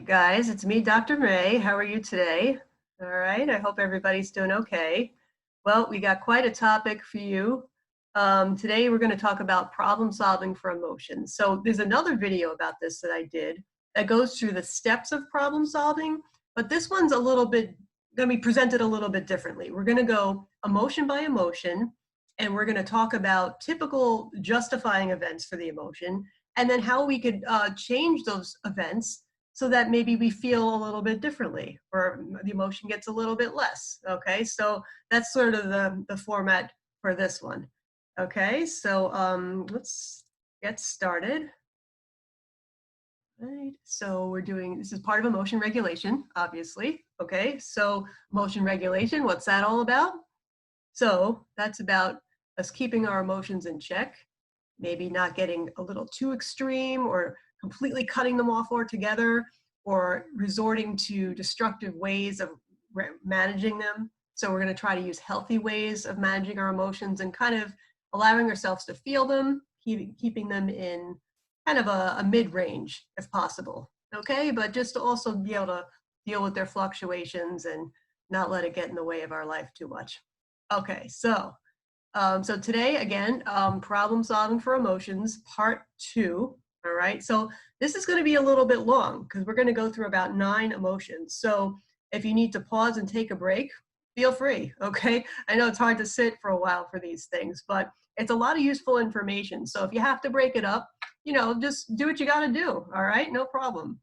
right, guys, it's me, Dr. May. How are you today? All right, I hope everybody's doing okay. Well, we got quite a topic for you. Today, we're going to talk about problem solving for emotions. So there's another video about this that I did that goes through the steps of problem solving, but this one's a little bit going to be presented a little bit differently. We're going to go emotion by emotion, and we're going to talk about typical justifying events for the emotion, and then how we could change those events so that maybe we feel a little bit differently or the emotion gets a little bit less. Okay, so that's sort of the format for this one. Okay, so let's get started. Right, so we're doing, this is part of emotion regulation, obviously. Okay, so emotion regulation, what's that all about? So that's about us keeping our emotions in check, maybe not getting a little too extreme or completely cutting them off altogether or resorting to destructive ways of managing them. So we're going to try to use healthy ways of managing our emotions and kind of allowing ourselves to feel them, keeping them in kind of a mid-range if possible. Okay, but just to also be able to deal with their fluctuations and not let it get in the way of our life too much. Okay, so today, again, problem solving for emotions, part 2. All right, so this is going to be a little bit long because we're going to go through about 9 emotions. So if you need to pause and take a break, feel free. Okay, I know it's hard to sit for a while for these things, but it's a lot of useful information. So if you have to break it up, just do what you got to do. All right, no problem.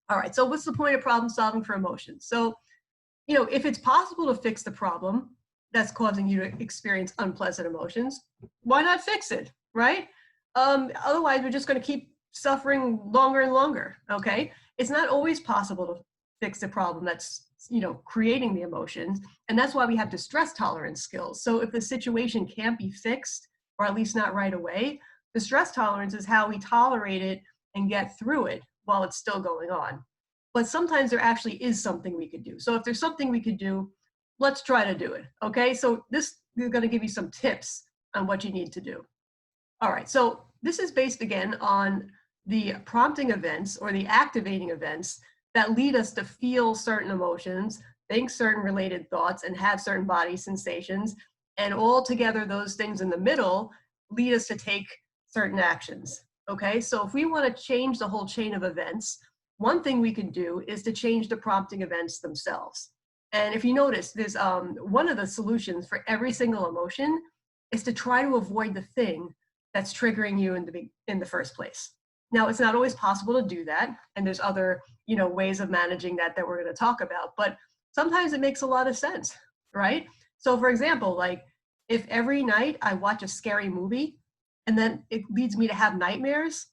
All right, so what's the point of problem solving for emotions? So, if it's possible to fix the problem that's causing you to experience unpleasant emotions, why not fix it, right? Otherwise, we're just going to keep suffering longer and longer, okay? It's not always possible to fix the problem that's, creating the emotions, and that's why we have distress tolerance skills. So if the situation can't be fixed, or at least not right away, distress tolerance is how we tolerate it and get through it while it's still going on. But sometimes there actually is something we could do. So if there's something we could do, let's try to do it, okay? So this is going to give you some tips on what you need to do. All right, so this is based again on the prompting events or the activating events that lead us to feel certain emotions, think certain related thoughts, and have certain body sensations. And all together, those things in the middle lead us to take certain actions, okay? So if we want to change the whole chain of events, one thing we can do is to change the prompting events themselves. And if you notice, there's one of the solutions for every single emotion is to try to avoid the thing that's triggering you in the first place. Now, it's not always possible to do that, and there's other ways of managing that we're going to talk about, but sometimes it makes a lot of sense, right? So for example, like if every night I watch a scary movie and then it leads me to have nightmares,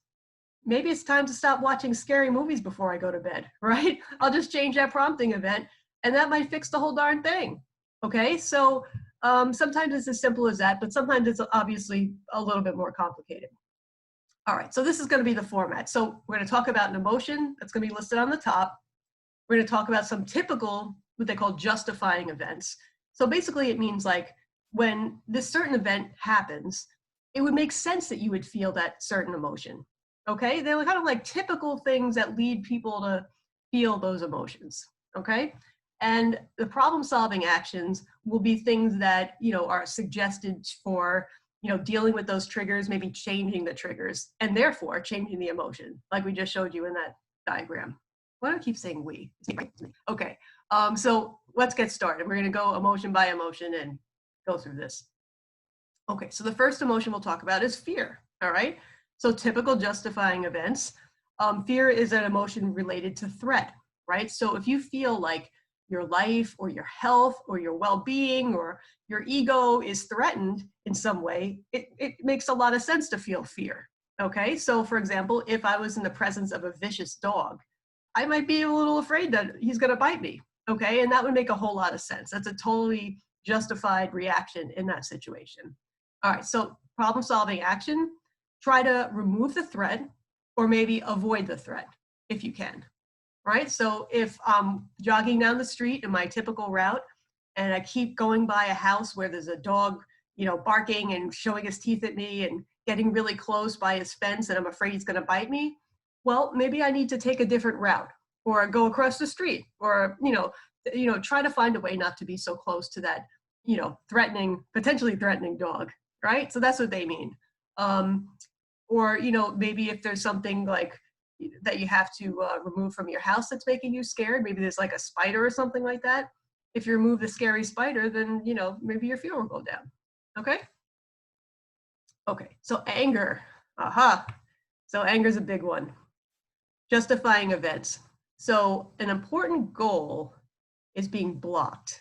maybe it's time to stop watching scary movies before I go to bed, right? I'll just change that prompting event and that might fix the whole darn thing, okay? So sometimes it's as simple as that, but sometimes it's obviously a little bit more complicated. All right, so this is going to be the format. So we're going to talk about an emotion that's going to be listed on the top. We're going to talk about some typical, what they call justifying events. So basically it means like when this certain event happens, it would make sense that you would feel that certain emotion. Okay, they're kind of like typical things that lead people to feel those emotions. Okay, and the problem-solving actions will be things that are suggested for dealing with those triggers, maybe changing the triggers, and therefore changing the emotion, like we just showed you in that diagram. Why do I keep saying we? Okay, so let's get started. We're going to go emotion by emotion and go through this. Okay, so the first emotion we'll talk about is fear. All right. So typical justifying events, fear is an emotion related to threat, right? So if you feel like your life or your health or your well-being or your ego is threatened in some way, it makes a lot of sense to feel fear, okay? So for example, if I was in the presence of a vicious dog, I might be a little afraid that he's gonna bite me, okay? And that would make a whole lot of sense. That's a totally justified reaction in that situation. All right, so problem-solving action, try to remove the threat or maybe avoid the threat if you can, right? So if I'm jogging down the street in my typical route and I keep going by a house where there's a dog, barking and showing his teeth at me and getting really close by his fence and I'm afraid he's gonna bite me, well, maybe I need to take a different route, or go across the street, or, try to find a way not to be so close to that, potentially threatening dog, right? So that's what they mean. Or, maybe if there's something like that you have to remove from your house that's making you scared, maybe there's like a spider or something like that. If you remove the scary spider, then, maybe your fear will go down. Okay? Okay, so anger. Aha. So anger is a big one. Justifying events. So an important goal is being blocked,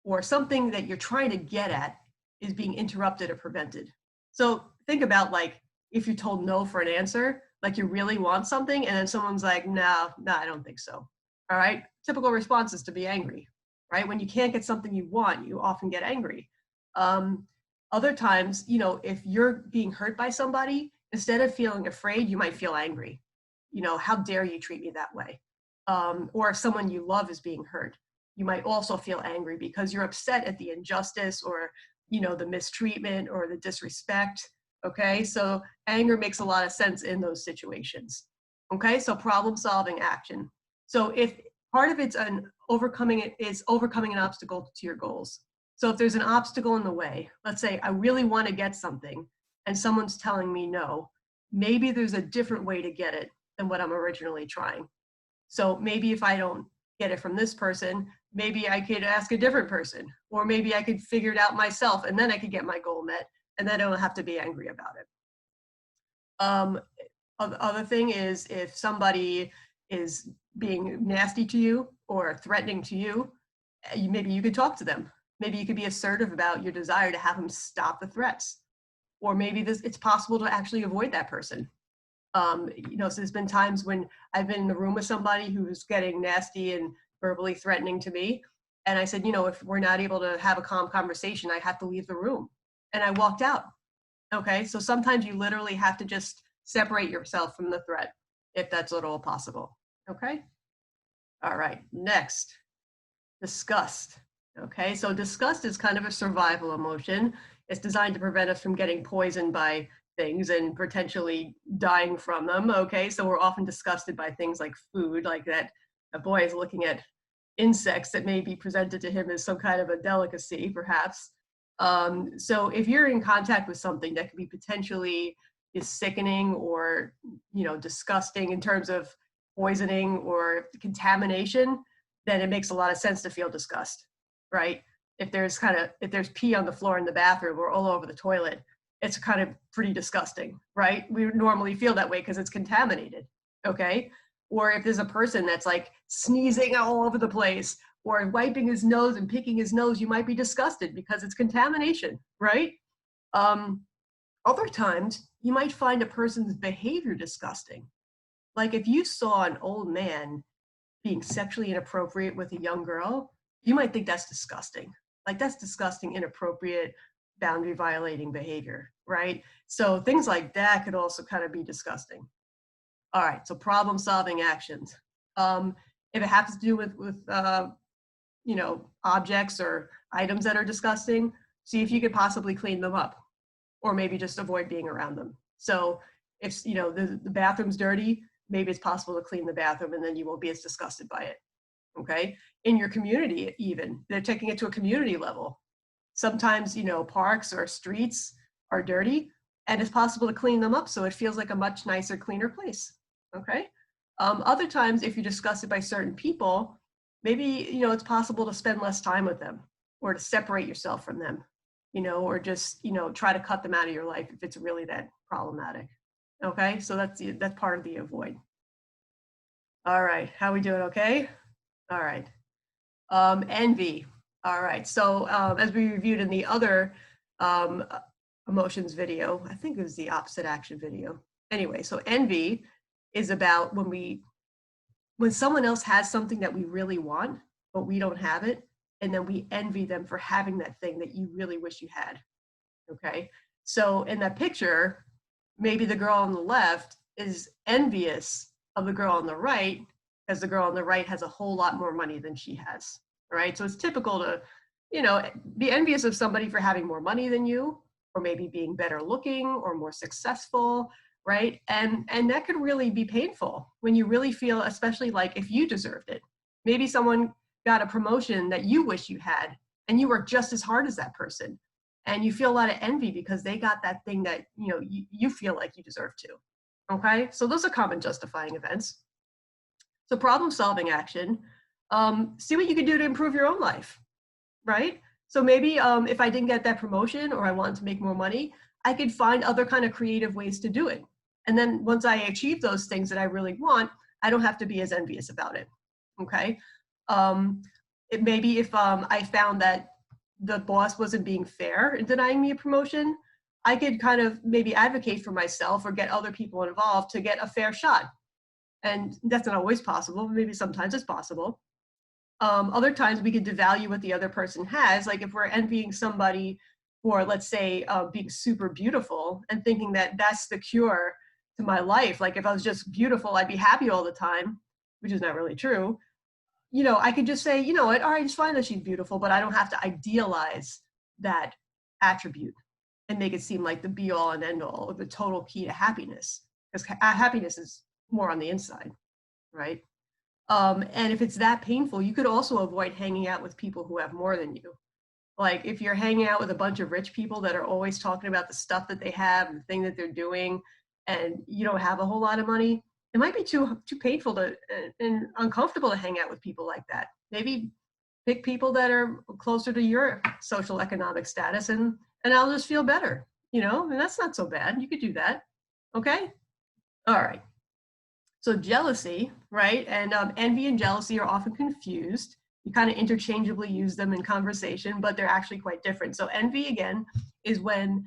or something that you're trying to get at is being interrupted or prevented. So think about, like, if you're told no for an answer, like you really want something, and then someone's like, no, I don't think so. All right. Typical response is to be angry, right? When you can't get something you want, you often get angry. Other times, if you're being hurt by somebody, instead of feeling afraid, you might feel angry. How dare you treat me that way? Or if someone you love is being hurt, you might also feel angry because you're upset at the injustice, or, the mistreatment or the disrespect. Okay, so anger makes a lot of sense in those situations. Okay, so problem solving action. So if part of it's overcoming an obstacle to your goals. So if there's an obstacle in the way, let's say I really want to get something and someone's telling me no, maybe there's a different way to get it than what I'm originally trying. So maybe if I don't get it from this person, maybe I could ask a different person, or maybe I could figure it out myself, and then I could get my goal met, and then I don't have to be angry about it. Other thing is, if somebody is being nasty to you or threatening to you, maybe you could talk to them. Maybe you could be assertive about your desire to have them stop the threats. Or maybe it's possible to actually avoid that person. So there's been times when I've been in the room with somebody who's getting nasty and verbally threatening to me. And I said, if we're not able to have a calm conversation, I have to leave the room. And I walked out. Okay, so sometimes you literally have to just separate yourself from the threat, if that's at all possible. Okay? All right, next, disgust. Okay, so disgust is kind of a survival emotion. It's designed to prevent us from getting poisoned by things and potentially dying from them. Okay, so we're often disgusted by things like food, like that a boy is looking at insects that may be presented to him as some kind of a delicacy, perhaps. So if you're in contact with something that could be potentially is sickening or, disgusting in terms of poisoning or contamination, then it makes a lot of sense to feel disgust, right? If there's pee on the floor in the bathroom or all over the toilet, it's kind of pretty disgusting, right? We normally feel that way because it's contaminated, okay? Or if there's a person that's like sneezing all over the place or wiping his nose and picking his nose, you might be disgusted because it's contamination, right? Other times, you might find a person's behavior disgusting. Like if you saw an old man being sexually inappropriate with a young girl, you might think that's disgusting. Like that's disgusting, inappropriate, boundary violating behavior, right? So things like that could also kind of be disgusting. All right, so problem solving actions. If it happens to do with objects or items that are disgusting, see if you could possibly clean them up, or maybe just avoid being around them. So if the bathroom's dirty, maybe it's possible to clean the bathroom and then you won't be as disgusted by it. Okay, in your community, even they're taking it to a community level. Sometimes parks or streets are dirty, and it's possible to clean them up so it feels like a much nicer, cleaner place. Okay. Other times, if you're disgusted by certain people, maybe it's possible to spend less time with them, or to separate yourself from them, or just try to cut them out of your life if it's really that problematic. Okay, so that's part of the avoid. All right, how we doing? Okay. All right. Envy. All right. So as we reviewed in the other emotions video, I think it was the opposite action video. Anyway, so envy is about when someone else has something that we really want, but we don't have it, and then we envy them for having that thing that you really wish you had. Okay. So in that picture, maybe the girl on the left is envious of the girl on the right, because the girl on the right has a whole lot more money than she has. Right. So it's typical to, be envious of somebody for having more money than you, or maybe being better looking or more successful, right? And that could really be painful when you really feel, especially like if you deserved it. Maybe someone got a promotion that you wish you had, and you worked just as hard as that person, and you feel a lot of envy because they got that thing that you feel like you deserve to. Okay, so those are common justifying events. So problem solving action, see what you can do to improve your own life, right? So maybe if I didn't get that promotion or I wanted to make more money, I could find other kind of creative ways to do it. And then once I achieve those things that I really want, I don't have to be as envious about it. Okay. It maybe if I found that the boss wasn't being fair in denying me a promotion, I could kind of maybe advocate for myself or get other people involved to get a fair shot. And that's not always possible. Maybe sometimes it's possible. Other times we could devalue what the other person has. Like if we're envying somebody for, let's say, being super beautiful and thinking that that's the cure to my life. Like if I was just beautiful, I'd be happy all the time, which is not really true. I could just say, you know what, all right, it's fine that she's beautiful, but I don't have to idealize that attribute and make it seem like the be all and end all or the total key to happiness. Because happiness is more on the inside, right? And if it's that painful, you could also avoid hanging out with people who have more than you. Like if you're hanging out with a bunch of rich people that are always talking about the stuff that they have and the thing that they're doing, and you don't have a whole lot of money, it might be too painful to and uncomfortable to hang out with people like that. Maybe pick people that are closer to your social economic status, and I'll just feel better, and that's not so bad. You could do that. Okay. All right. So jealousy, right? And envy and jealousy are often confused. You kind of interchangeably use them in conversation, but they're actually quite different. So envy, again, is when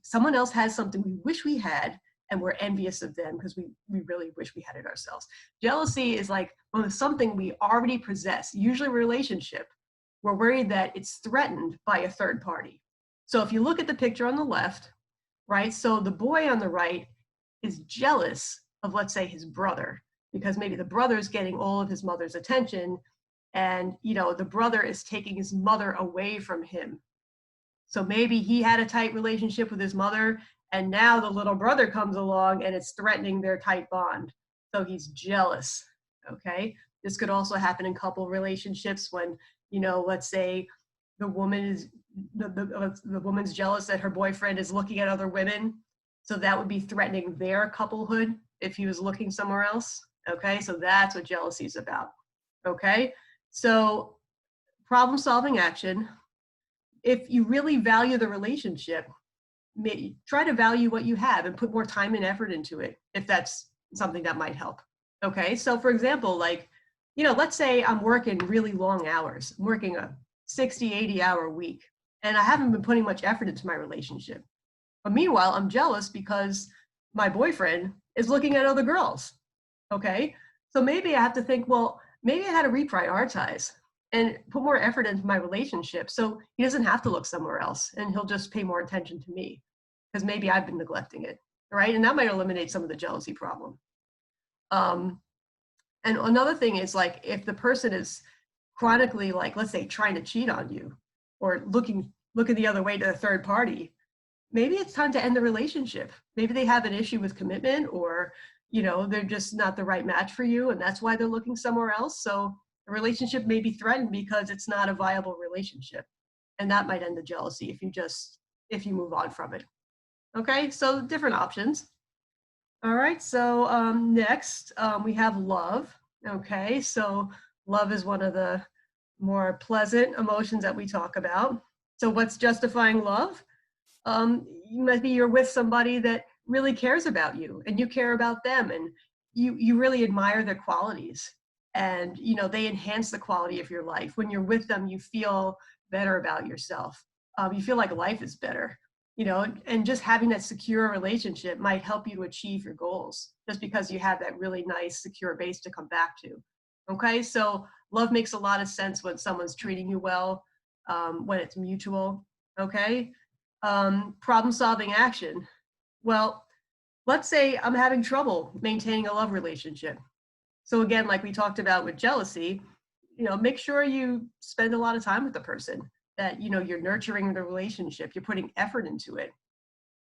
someone else has something we wish we had, and we're envious of them because we really wish we had it ourselves. Jealousy is like when something we already possess, usually a relationship, we're worried that it's threatened by a third party. So if you look at the picture on the left, right? So the boy on the right is jealous of, let's say, his brother, because maybe the brother is getting all of his mother's attention, and the brother is taking his mother away from him. So maybe he had a tight relationship with his mother, and now the little brother comes along and it's threatening their tight bond. So he's jealous. Okay. This could also happen in couple relationships when, let's say the woman is the woman's jealous that her boyfriend is looking at other women. So that would be threatening their couplehood if he was looking somewhere else. Okay, so that's what jealousy is about. Okay, so problem solving action. If you really value the relationship, try to value what you have and put more time and effort into it if that's something that might help. Okay, so for example, like, let's say I'm working really long hours. I'm working a 60, 80-hour week, and I haven't been putting much effort into my relationship. But meanwhile, I'm jealous because my boyfriend is looking at other girls. Okay. So maybe I have to think, well, maybe I had to reprioritize and put more effort into my relationship so he doesn't have to look somewhere else and he'll just pay more attention to me because maybe I've been neglecting it. Right. And that might eliminate some of the jealousy problem. And another thing is, like, if the person is chronically, like, let's say, trying to cheat on you or looking the other way to a third party, maybe it's time to end the relationship. Maybe they have an issue with commitment, or, they're just not the right match for you, and that's why they're looking somewhere else. So the relationship may be threatened because it's not a viable relationship. And that might end the jealousy if you move on from it. Okay, so different options. All right, so next we have love. Okay, so love is one of the more pleasant emotions that we talk about. So what's justifying love? Maybe you're with somebody that really cares about you and you care about them, and you really admire their qualities, and they enhance the quality of your life. When you're with them, you feel better about yourself. You feel like life is better, and just having that secure relationship might help you to achieve your goals just because you have that really nice secure base to come back to. Okay, so love makes a lot of sense when someone's treating you well, when it's mutual. Okay. Problem solving action. Well, let's say I'm having trouble maintaining a love relationship. So again, like we talked about with jealousy, make sure you spend a lot of time with the person, that, you're nurturing the relationship, you're putting effort into it.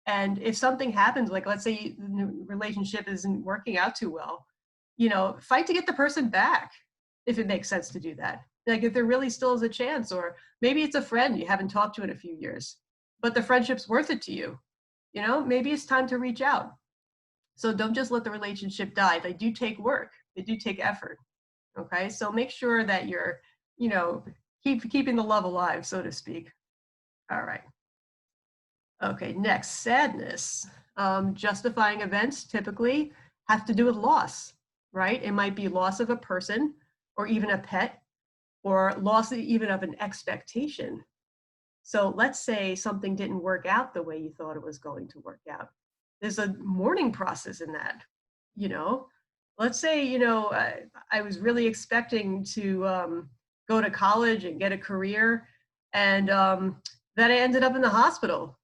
And if something happens, like let's say the relationship isn't working out too well, you know, fight to get the person back if it makes sense to do that. Like if there really still is a chance, or maybe it's a friend you haven't talked to in a few years, but the friendship's worth it to you. You know, maybe it's time to reach out. So don't just let the relationship die. They do take work. They do take effort. Okay. So make sure that you're, you know, keeping the love alive, so to speak. All right. Okay, next, sadness. Justifying events typically have to do with loss, right? It might be loss of a person or even a pet, or loss even of an expectation. So let's say something didn't work out the way you thought it was going to work out. There's a mourning process in that, you know. Let's say, you know, I was really expecting to go to college and get a career, and then I ended up in the hospital,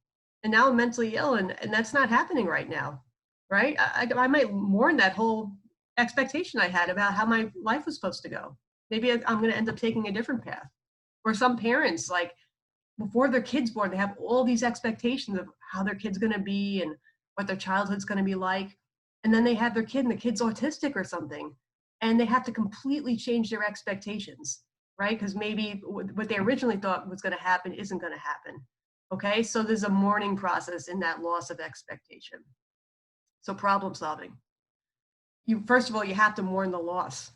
and now I'm mentally ill, and that's not happening right now, right? I might mourn that whole expectation I had about how my life was supposed to go. Maybe I'm going to end up taking a different path. Or some parents, like before their kid's born, they have all these expectations of how their kid's going to be and what their childhood's going to be like. And then they have their kid and the kid's autistic or something. And they have to completely change their expectations, right? Because maybe what they originally thought was going to happen isn't going to happen. Okay, so there's a mourning process in that loss of expectation. So problem solving. First of all, you have to mourn the loss.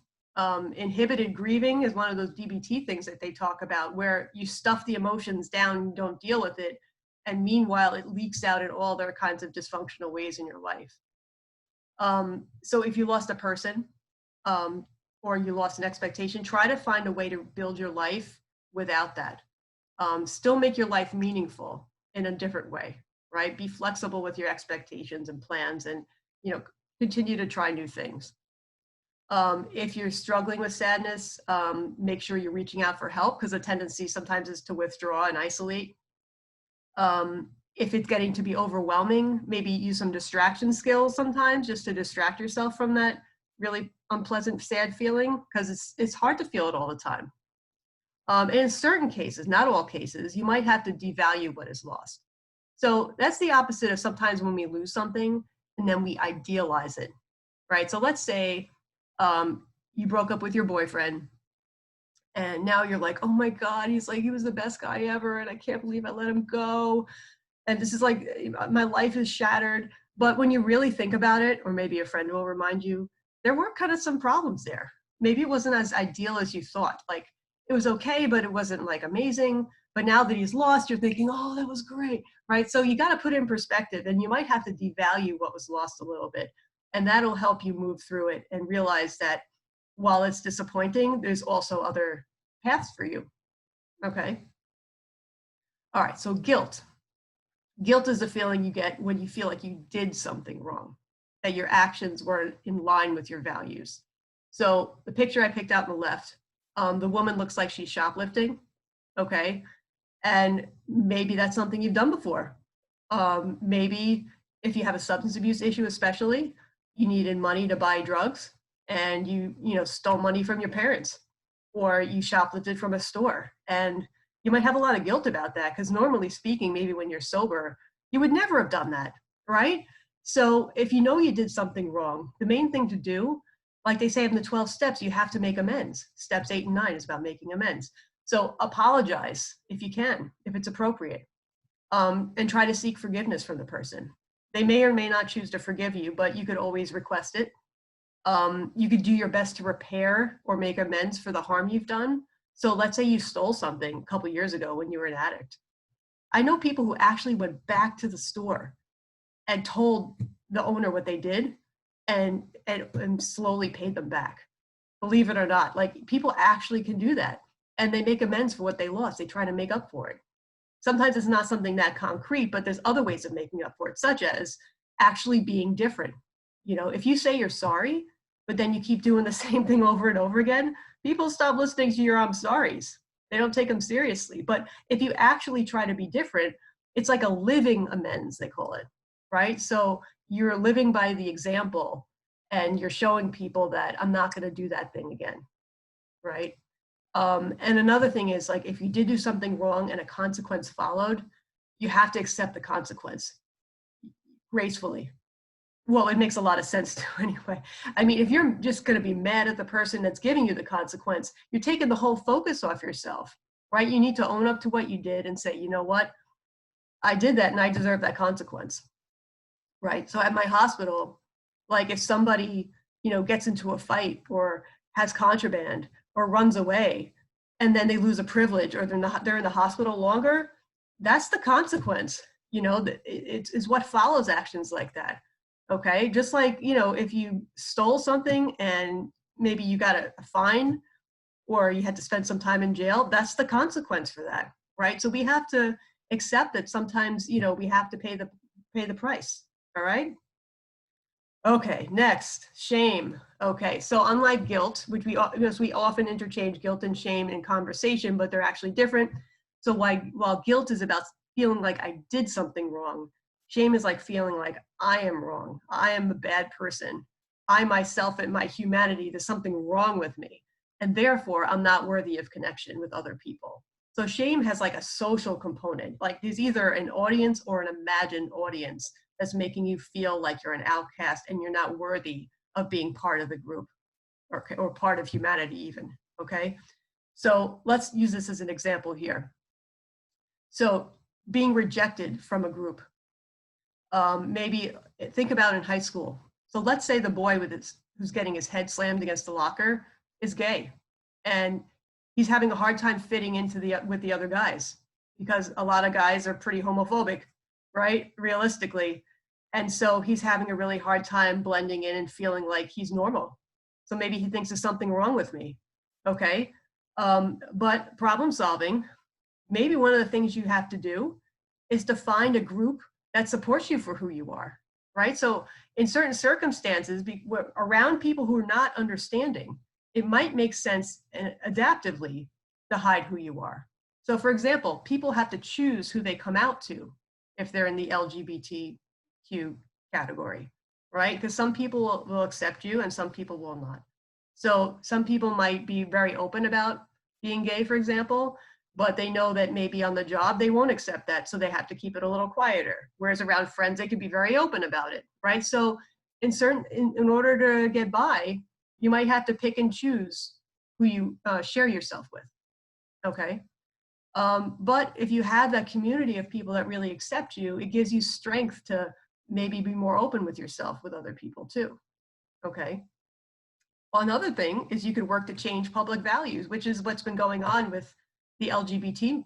Inhibited grieving is one of those DBT things that they talk about, where you stuff the emotions down, don't deal with it, and meanwhile it leaks out in all their kinds of dysfunctional ways in your life. So if you lost a person, or you lost an expectation, try to find a way to build your life without that. Still make your life meaningful in a different way, right? Be flexible with your expectations and plans, and, you know, continue to try new things. If you're struggling with sadness, make sure you're reaching out for help, because the tendency sometimes is to withdraw and isolate. If it's getting to be overwhelming, maybe use some distraction skills sometimes just to distract yourself from that really unpleasant, sad feeling, because it's hard to feel it all the time. And in certain cases, not all cases, you might have to devalue what is lost. So that's the opposite of sometimes when we lose something and then we idealize it, right? So let's say you broke up with your boyfriend, and now you're like, oh my God, he was the best guy ever, and I can't believe I let him go. And this is like, my life is shattered. But when you really think about it, or maybe a friend will remind you, there were kind of some problems there. Maybe it wasn't as ideal as you thought. Like, it was okay, but it wasn't like amazing. But now that he's lost, you're thinking, oh, that was great, right? So you got to put in perspective, and you might have to devalue what was lost a little bit. And that'll help you move through it and realize that while it's disappointing, there's also other paths for you. Okay. All right. So guilt. Guilt is a feeling you get when you feel like you did something wrong, that your actions weren't in line with your values. So the picture I picked out on the left, the woman looks like she's shoplifting. Okay. And maybe that's something you've done before. Maybe if you have a substance abuse issue, especially, you needed money to buy drugs, and you stole money from your parents, or you shoplifted from a store, and you might have a lot of guilt about that, because normally speaking, maybe when you're sober, you would never have done that, right? So if you know you did something wrong, the main thing to do, like they say in the 12 steps, you have to make amends. Steps 8 and 9 is about making amends. So apologize if you can, if it's appropriate, and try to seek forgiveness from the person. They may or may not choose to forgive you, but you could always request it. You could do your best to repair or make amends for the harm you've done. So let's say you stole something a couple years ago when you were an addict. I know people who actually went back to the store and told the owner what they did, and slowly paid them back. Believe it or not, like, people actually can do that, and they make amends for what they lost. They try to make up for it. Sometimes it's not something that concrete, but there's other ways of making up for it, such as actually being different. If you say you're sorry, but then you keep doing the same thing over and over again, people stop listening to your I'm sorries. They don't take them seriously. But if you actually try to be different, it's like a living amends, they call it, right? So you're living by the example, and you're showing people that I'm not going to do that thing again, right? And another thing is, like, if you did do something wrong and a consequence followed, you have to accept the consequence. gracefully. Well, it makes a lot of sense too anyway. I mean, if you're just going to be mad at the person that's giving you the consequence, you're taking the whole focus off yourself, right? You need to own up to what you did and say, you know what? I did that and I deserve that consequence, right? So at my hospital, like if somebody, gets into a fight or has contraband or runs away and then they lose a privilege or they're in the hospital longer, that's the consequence. It's what follows actions like that. Okay, just like, if you stole something and maybe you got a fine or you had to spend some time in jail, that's the consequence for that, right? So we have to accept that sometimes, we have to pay the price. All right. Okay, next, shame. Okay, so unlike guilt, because we often interchange guilt and shame in conversation, but they're actually different. So while guilt is about feeling like I did something wrong, shame is like feeling like I am wrong. I am a bad person. I myself and my humanity, there's something wrong with me. And therefore, I'm not worthy of connection with other people. So shame has like a social component. Like there's either an audience or an imagined audience that's making you feel like you're an outcast and you're not worthy of being part of the group or part of humanity even, okay? So let's use this as an example here. So being rejected from a group, maybe think about in high school. So let's say the boy who's getting his head slammed against the locker is gay and he's having a hard time fitting into with the other guys because a lot of guys are pretty homophobic, right? Realistically. And so he's having a really hard time blending in and feeling like he's normal. So maybe he thinks there's something wrong with me. Okay. But problem solving, maybe one of the things you have to do is to find a group that supports you for who you are, right? So in certain circumstances, around people who are not understanding, it might make sense adaptively to hide who you are. So for example, people have to choose who they come out to if they're in the LGBTQ category, right? Because some people will accept you and some people will not. So some people might be very open about being gay, for example, but they know that maybe on the job they won't accept that, so they have to keep it a little quieter. Whereas around friends, they can be very open about it, right? So in order to get by, you might have to pick and choose who you share yourself with, okay? But if you have that community of people that really accept you, it gives you strength to maybe be more open with yourself with other people too, okay? Another thing is you could work to change public values, which is what's been going on with the LGBT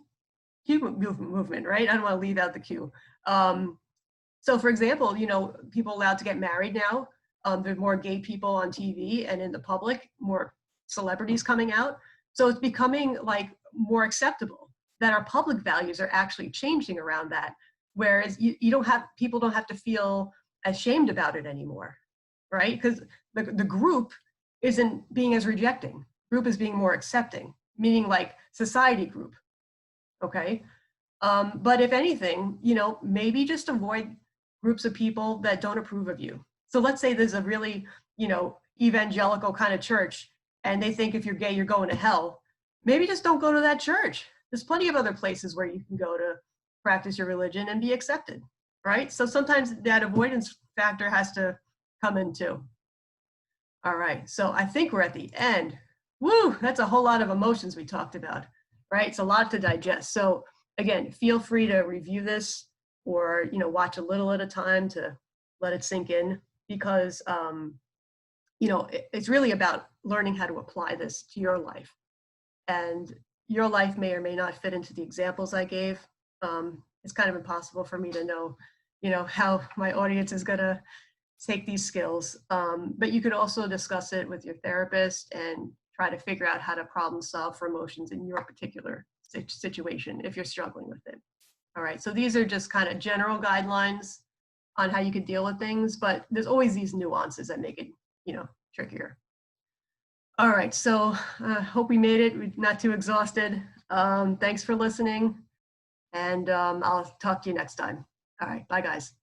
movement, right? I don't want to leave out the Q. So for example, people allowed to get married now. There's more gay people on TV and in the public, more celebrities coming out. So it's becoming like more acceptable that our public values are actually changing around that. Whereas people don't have to feel ashamed about it anymore, right? Because the group isn't being as rejecting. Group is being more accepting, meaning like society group, okay? But if anything, maybe just avoid groups of people that don't approve of you. So let's say there's a really, evangelical kind of church and they think if you're gay, you're going to hell. Maybe just don't go to that church. There's plenty of other places where you can go to practice your religion and be accepted, right? So sometimes that avoidance factor has to come in too. All right, so I think we're at the end. Woo, that's a whole lot of emotions we talked about, right? It's a lot to digest. So again, feel free to review this or, watch a little at a time to let it sink in because, it's really about learning how to apply this to your life. And your life may or may not fit into the examples I gave. It's kind of impossible for me to know, how my audience is gonna take these skills. But you could also discuss it with your therapist and try to figure out how to problem solve for emotions in your particular situation if you're struggling with it. All right, so these are just kind of general guidelines on how you could deal with things, but there's always these nuances that make it, trickier. All right, so hope we made it. We're not too exhausted. Thanks for listening, and I'll talk to you next time. All right, bye guys.